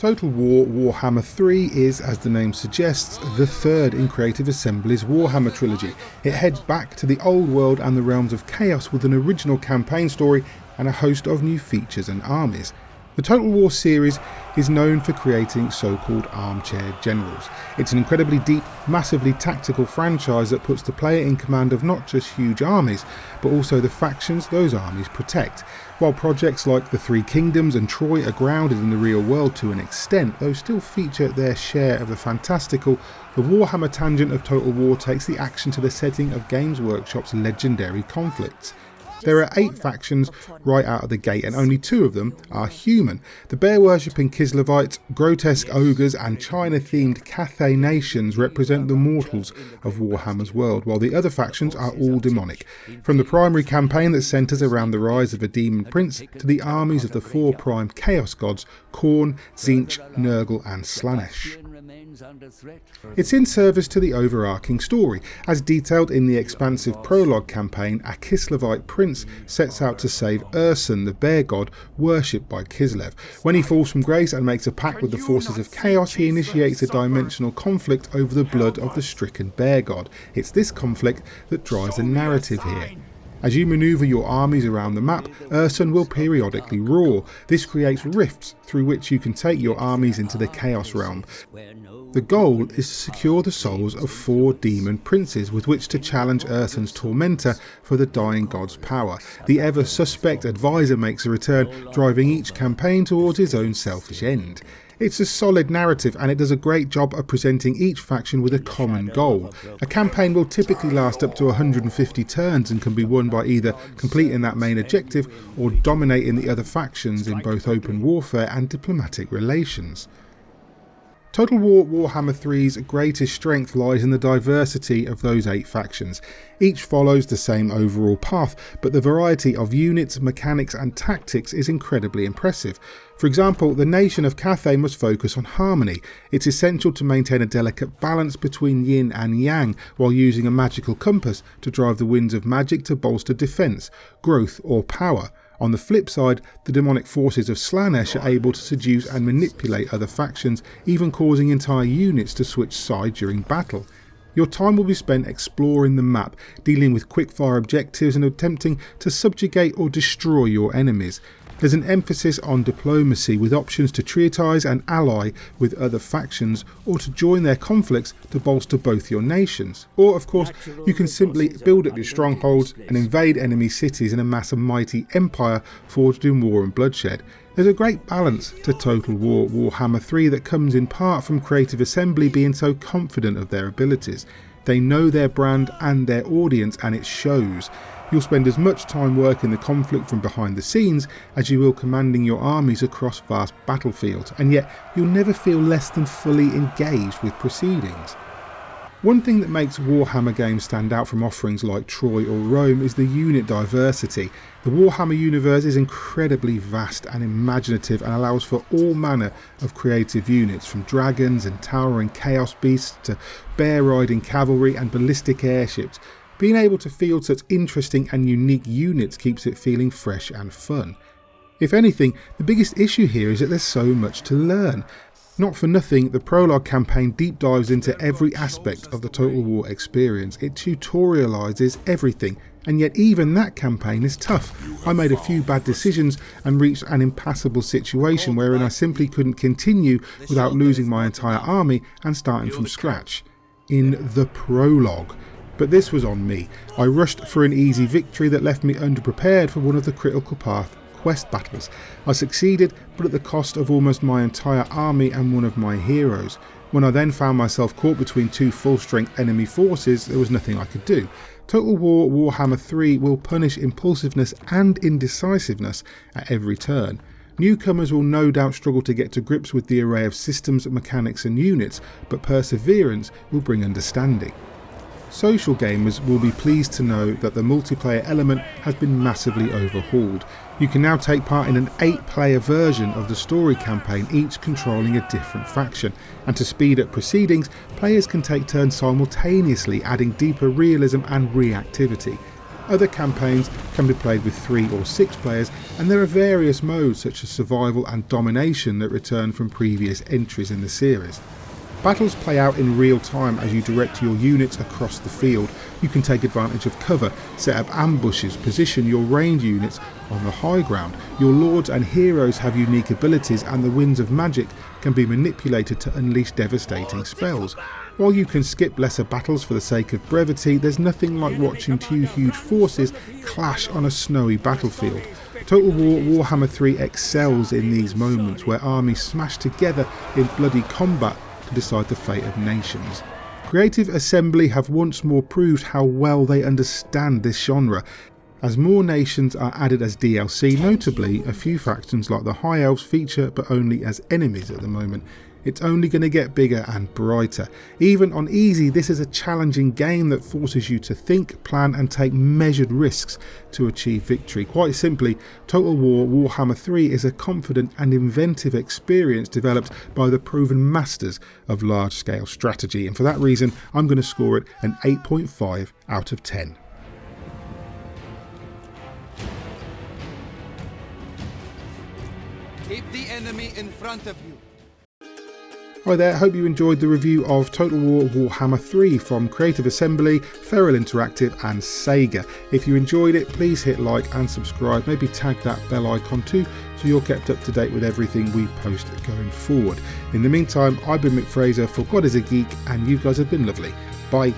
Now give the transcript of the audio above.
Total War Warhammer 3 is, as the name suggests, the third in Creative Assembly's Warhammer trilogy. It heads back to the old world and the realms of chaos with an original campaign story and a host of new features and armies. The Total War series is known for creating so-called armchair generals. It's an incredibly deep, massively tactical franchise that puts the player in command of not just huge armies, but also the factions those armies protect. While projects like the Three Kingdoms and Troy are grounded in the real world to an extent, those still feature their share of the fantastical, the Warhammer tangent of Total War takes the action to the setting of Games Workshop's legendary conflicts. There are 8 factions right out of the gate, and only 2 of them are human. The bear-worshipping Kislevites, grotesque ogres and China-themed Cathay nations represent the mortals of Warhammer's world, while the other factions are all demonic. From the primary campaign that centres around the rise of a demon prince to the armies of the 4 prime chaos gods, Khorne, Tzeentch, Nurgle and Slaanesh. It's in service to the overarching story. As detailed in the expansive prologue campaign, a Kislevite prince sets out to save Ursun, the bear god, worshipped by Kislev. When he falls from grace and makes a pact with the forces of chaos, he initiates a dimensional conflict over the blood of the stricken bear god. It's this conflict that drives the narrative here. As you manoeuvre your armies around the map, Ursun will periodically roar. This creates rifts through which you can take your armies into the Chaos Realm. The goal is to secure the souls of 4 demon princes with which to challenge Ursun's tormentor for the dying god's power. The ever-suspect advisor makes a return, driving each campaign towards his own selfish end. It's a solid narrative and it does a great job of presenting each faction with a common goal. A campaign will typically last up to 150 turns and can be won by either completing that main objective or dominating the other factions in both open warfare and diplomatic relations. Total War Warhammer 3's greatest strength lies in the diversity of those 8 factions. Each follows the same overall path, but the variety of units, mechanics and tactics is incredibly impressive. For example, the nation of Cathay must focus on harmony. It's essential to maintain a delicate balance between yin and yang, while using a magical compass to drive the winds of magic to bolster defence, growth or power. On the flip side, the demonic forces of Slaanesh are able to seduce and manipulate other factions, even causing entire units to switch side during battle. Your time will be spent exploring the map, dealing with quick-fire objectives and attempting to subjugate or destroy your enemies. There's an emphasis on diplomacy, with options to treatise and ally with other factions, or to join their conflicts to bolster both your nations. Or, of course, you can simply build up your strongholds and invade enemy cities and amass a mighty empire forged in war and bloodshed. There's a great balance to Total War Warhammer 3 that comes in part from Creative Assembly being so confident of their abilities. They know their brand and their audience, and it shows. You'll spend as much time working the conflict from behind the scenes as you will commanding your armies across vast battlefields, and yet you'll never feel less than fully engaged with proceedings. One thing that makes Warhammer games stand out from offerings like Troy or Rome is the unit diversity. The Warhammer universe is incredibly vast and imaginative and allows for all manner of creative units, from dragons and towering chaos beasts to bear-riding cavalry and ballistic airships. Being able to field such interesting and unique units keeps it feeling fresh and fun. If anything, the biggest issue here is that there's so much to learn. Not for nothing, the prologue campaign deep dives into every aspect of the Total War experience. It tutorialises everything, and yet even that campaign is tough. I made a few bad decisions and reached an impassable situation wherein I simply couldn't continue without losing my entire army and starting from scratch. In the prologue. But this was on me. I rushed for an easy victory that left me underprepared for one of the critical path quest battles. I succeeded, but at the cost of almost my entire army and one of my heroes. When I then found myself caught between 2 full-strength enemy forces, there was nothing I could do. Total War Warhammer 3 will punish impulsiveness and indecisiveness at every turn. Newcomers will no doubt struggle to get to grips with the array of systems, mechanics and units, but perseverance will bring understanding. Social gamers will be pleased to know that the multiplayer element has been massively overhauled. You can now take part in an 8-player version of the story campaign, each controlling a different faction, and to speed up proceedings, players can take turns simultaneously, adding deeper realism and reactivity. Other campaigns can be played with 3 or 6 players, and there are various modes such as survival and domination that return from previous entries in the series. Battles play out in real time as you direct your units across the field. You can take advantage of cover, set up ambushes, position your ranged units on the high ground. Your lords and heroes have unique abilities, and the winds of magic can be manipulated to unleash devastating spells. While you can skip lesser battles for the sake of brevity, there's nothing like watching 2 huge forces clash on a snowy battlefield. Total War Warhammer 3 excels in these moments where armies smash together in bloody combat to decide the fate of nations. Creative Assembly have once more proved how well they understand this genre, as more nations are added as DLC, notably a few factions like the High Elves feature but only as enemies at the moment. It's only going to get bigger and brighter. Even on easy, this is a challenging game that forces you to think, plan and take measured risks to achieve victory. Quite simply, Total War Warhammer 3 is a confident and inventive experience developed by the proven masters of large-scale strategy, and for that reason I'm going to score it an 8.5 out of 10. Keep the enemy in front of you. Hi there, hope you enjoyed the review of Total War Warhammer 3 from Creative Assembly, Feral Interactive and Sega. If you enjoyed it, please hit like and subscribe, maybe tag that bell icon too, so you're kept up to date with everything we post going forward. In the meantime, I've been Mick Fraser for God is a Geek, and you guys have been lovely. Bye.